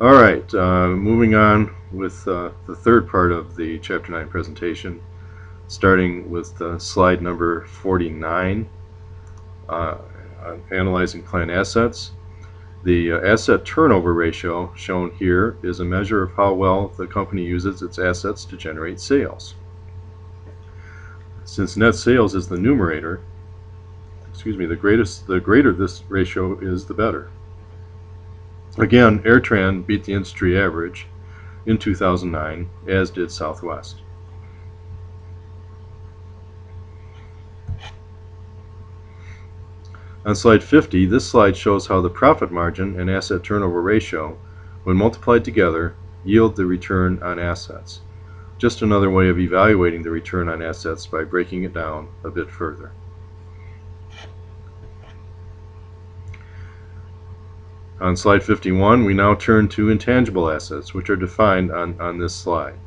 All right, moving on with the third part of the Chapter 9 presentation, starting with slide number 49, on analyzing plan assets. The asset turnover ratio shown here is a measure of how well the company uses its assets to generate sales. Since net sales is the numerator, the greater this ratio is, the better. Again, Airtran beat the industry average in 2009, as did Southwest. On slide 50, this slide shows how the profit margin and asset turnover ratio, when multiplied together, yield the return on assets. Just another way of evaluating the return on assets by breaking it down a bit further. On slide 51, we now turn to intangible assets, which are defined on this slide.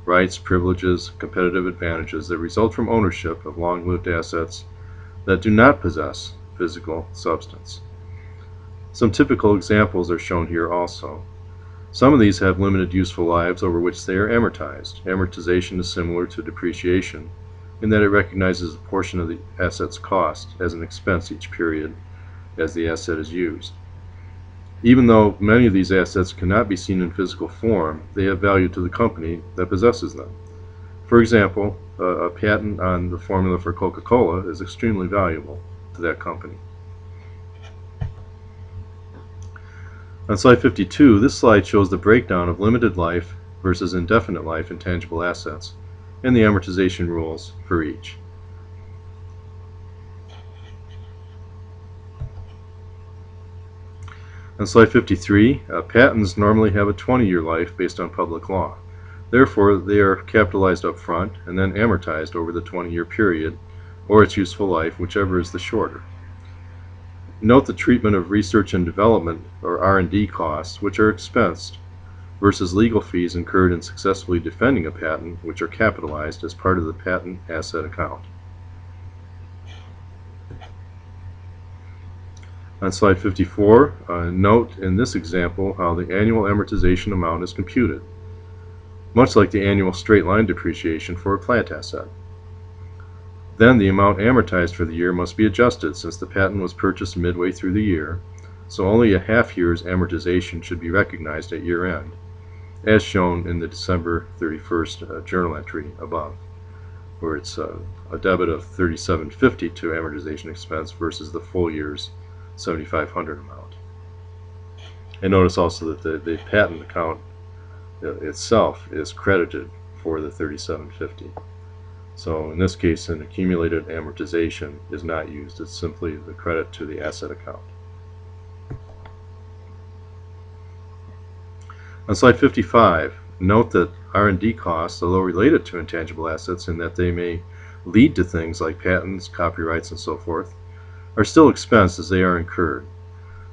Rights, privileges, competitive advantages that result from ownership of long-lived assets that do not possess physical substance. Some typical examples are shown here also. Some of these have limited useful lives over which they are amortized. Amortization is similar to depreciation in that it recognizes a portion of the asset's cost as an expense each period as the asset is used. Even though many of these assets cannot be seen in physical form, they have value to the company that possesses them. For example, a patent on the formula for Coca-Cola is extremely valuable to that company. On slide 52, this slide shows the breakdown of limited life versus indefinite life intangible assets and the amortization rules for each. On slide 53, patents normally have a 20-year life based on public law. Therefore, they are capitalized up front and then amortized over the 20-year period, or its useful life, whichever is the shorter. Note the treatment of research and development, or R&D costs, which are expensed, versus legal fees incurred in successfully defending a patent, which are capitalized as part of the patent asset account. On slide 54, note in this example how the annual amortization amount is computed, much like the annual straight-line depreciation for a plant asset. Then the amount amortized for the year must be adjusted since the patent was purchased midway through the year, so only a half year's amortization should be recognized at year end, as shown in the December 31st journal entry above, where it's a debit of $37.50 to amortization expense versus the full year's $7,500 amount. And notice also that the patent account itself is credited for the $37.50. So in this case, an accumulated amortization is not used. It's simply the credit to the asset account. On slide 55, note that R&D costs, although related to intangible assets in that they may lead to things like patents, copyrights, and so forth, are still expensed as they are incurred.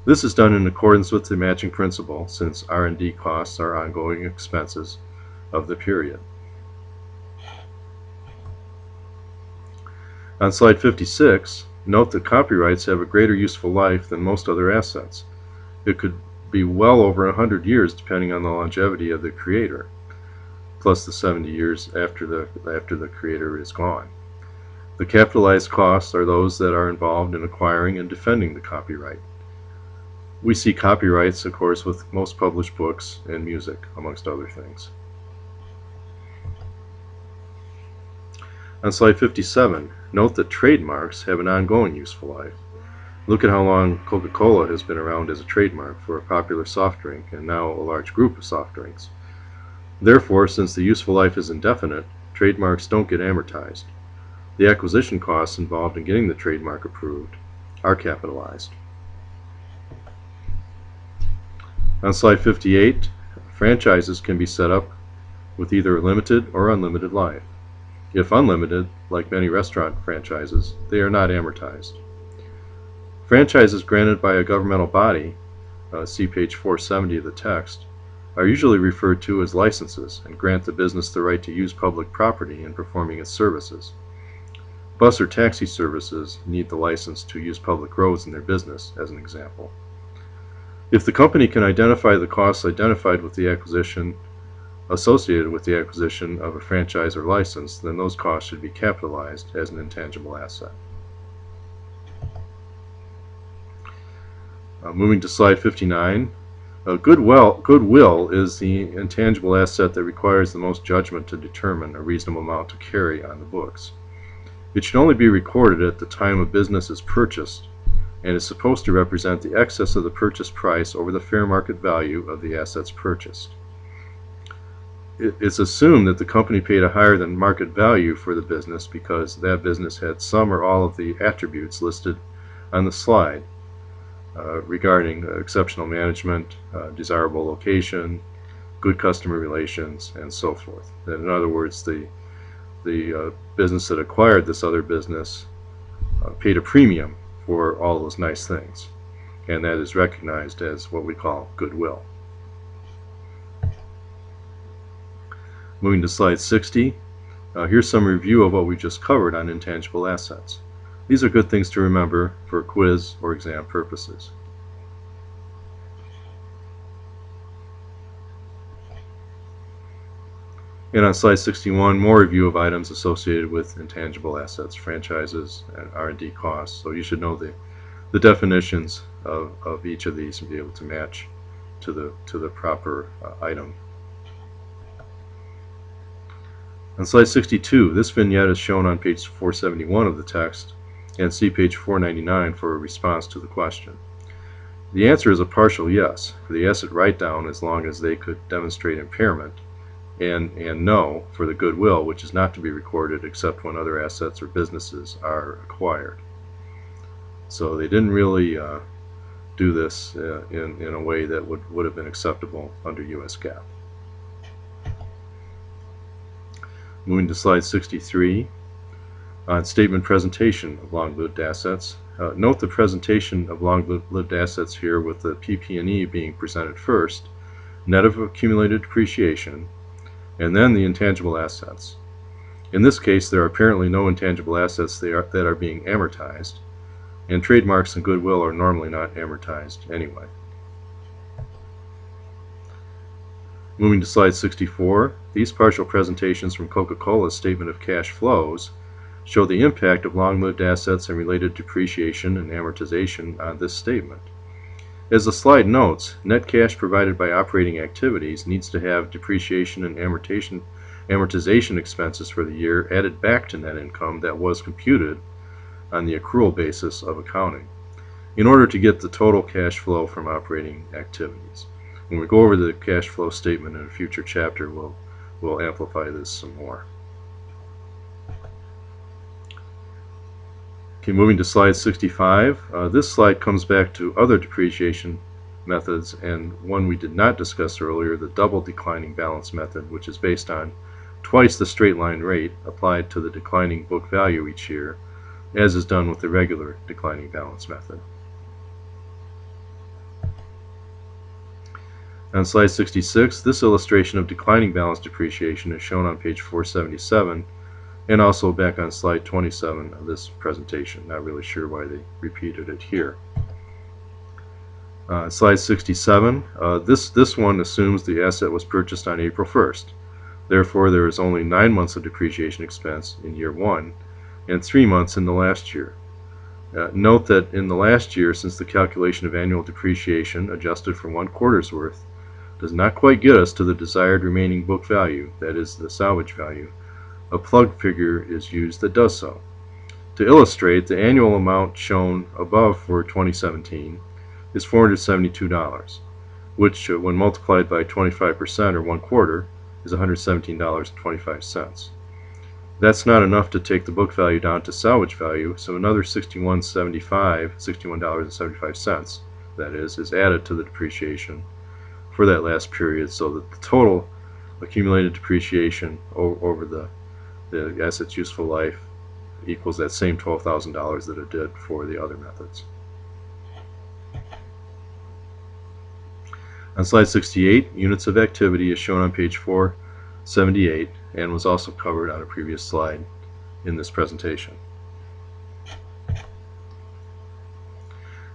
This is done in accordance with the matching principle, since R&D costs are ongoing expenses of the period. On slide 56, note that copyrights have a greater useful life than most other assets. It could be well over 100 years depending on the longevity of the creator, plus the 70 years after the creator is gone. The capitalized costs are those that are involved in acquiring and defending the copyright. We see copyrights, of course, with most published books and music, amongst other things. On slide 57, note that trademarks have an ongoing useful life. Look at how long Coca-Cola has been around as a trademark for a popular soft drink, and now a large group of soft drinks. Therefore, since the useful life is indefinite, trademarks don't get amortized. The acquisition costs involved in getting the trademark approved are capitalized. On slide 58, franchises can be set up with either limited or unlimited life. If unlimited, like many restaurant franchises, they are not amortized. Franchises granted by a governmental body, see page 470 of the text, are usually referred to as licenses and grant the business the right to use public property in performing its services. Bus or taxi services need the license to use public roads in their business, as an example. If the company can identify the costs identified with the acquisition associated with the acquisition of a franchise or license, then those costs should be capitalized as an intangible asset. Moving to slide 59, goodwill is the intangible asset that requires the most judgment to determine a reasonable amount to carry on the books. It should only be recorded at the time a business is purchased and is supposed to represent the excess of the purchase price over the fair market value of the assets purchased. It's assumed that the company paid a higher than market value for the business because that business had some or all of the attributes listed on the slide regarding exceptional management, desirable location, good customer relations, and so forth. In other words, the business that acquired this other business paid a premium for all those nice things, and that is recognized as what we call goodwill. Moving to slide 60, here's some review of what we just covered on intangible assets. These are good things to remember for quiz or exam purposes. And on slide 61, more review of items associated with intangible assets, franchises, and R&D costs. So you should know the definitions of each of these and be able to match to the proper item. On slide 62, this vignette is shown on page 471 of the text, and see page 499 for a response to the question. The answer is a partial yes for the asset write-down as long as they could demonstrate impairment, and no for the goodwill, which is not to be recorded except when other assets or businesses are acquired. So they didn't really do this in a way that would have been acceptable under U.S. GAAP. Moving to slide 63, on statement presentation of long-lived assets. Note the presentation of long-lived assets here with the PP&E being presented first, net of accumulated depreciation, and then the intangible assets. In this case, there are apparently no intangible assets that are being amortized, and trademarks and goodwill are normally not amortized anyway. Moving to slide 64, these partial presentations from Coca-Cola's statement of cash flows show the impact of long-lived assets and related depreciation and amortization on this statement. As the slide notes, net cash provided by operating activities needs to have depreciation and amortization expenses for the year added back to net income that was computed on the accrual basis of accounting in order to get the total cash flow from operating activities. When we go over the cash flow statement in a future chapter, we'll amplify this some more. Okay, moving to slide 65. This slide comes back to other depreciation methods, and one we did not discuss earlier, the double declining balance method, which is based on twice the straight line rate applied to the declining book value each year, as is done with the regular declining balance method. On slide 66, this illustration of declining balance depreciation is shown on page 477 and also back on slide 27 of this presentation. Not really sure why they repeated it here. Slide 67, this one assumes the asset was purchased on April 1st. Therefore, there is only 9 months of depreciation expense in year 1 and 3 months in the last year. Note that in the last year, since the calculation of annual depreciation adjusted for 1 quarter's worth does not quite get us to the desired remaining book value, that is the salvage value, a plug figure is used that does so. To illustrate, the annual amount shown above for 2017 is $472, which when multiplied by 25% or 1 quarter is $117.25. That's not enough to take the book value down to salvage value, so another $61.75, that is added to the depreciation for that last period, so that the total accumulated depreciation over the asset's useful life equals that same $12,000 that it did for the other methods. On slide 68, units of activity is shown on page 478 and was also covered on a previous slide in this presentation.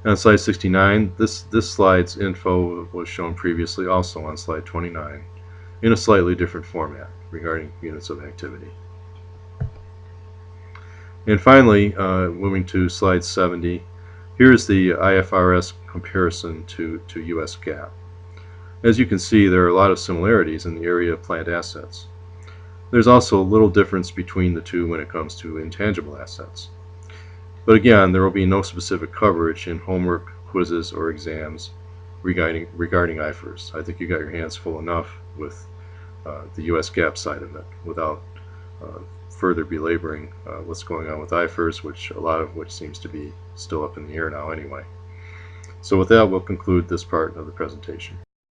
On slide 69, this slide's info was shown previously also on slide 29 in a slightly different format regarding units of activity. And finally, moving to slide 70, here's the IFRS comparison to US GAAP. As you can see, there are a lot of similarities in the area of plant assets. There's also a little difference between the two when it comes to intangible assets. But again, there will be no specific coverage in homework, quizzes, or exams regarding IFRS. I think you got your hands full enough with the US GAAP side of it without further belaboring what's going on with IFRS, which a lot of which seems to be still up in the air now anyway. So with that, we'll conclude this part of the presentation.